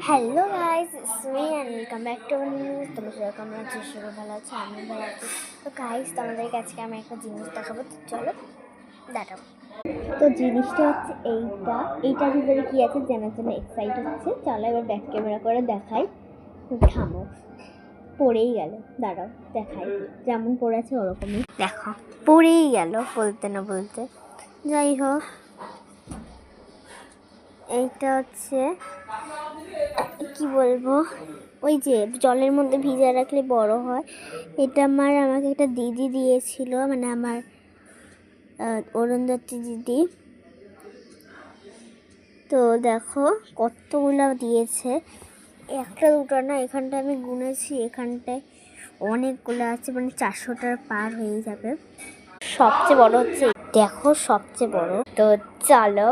Hello guys, it's me and welcome back to our news. তোমরা সবাই কেমন আছো? সবাই ভালো আছে, আমি ভালো আছি। তো গাইস, তোমাদেরকে আজকে আমি একটা জিনিস দেখাবো, তো চলো দেখাবো। তো জিনিসটা হচ্ছে এইটার ভিতরে কী আছে জানার জন্য এক্সাইট হচ্ছে। চলো এবার ব্যাক ক্যামেরা করে দেখাই। থামো, পড়েই গেল, দাঁড়াও দেখাই। যেমন পড়েছে ওরকমই দেখো, পড়েই গেল বলতে না বলতে। যাই হোক, এইটা হচ্ছে কি বলবো, ওই যে জলের মধ্যে ভিজা রাখলে বড় হয়। এটা আমাকে একটা দিদি দিয়েছিল, মানে আমার অরুন্ধতী দিদি। তো দেখো কতগুলো দিয়েছে, একটা দুটো না, এখানটায় আমি গুনেছি, এখানটায় অনেকগুলো আছে, মানে 400টার পার হয়ে যাবে। সবচেয়ে বড় হচ্ছে দেখো, সবচেয়ে বড়। তো চলো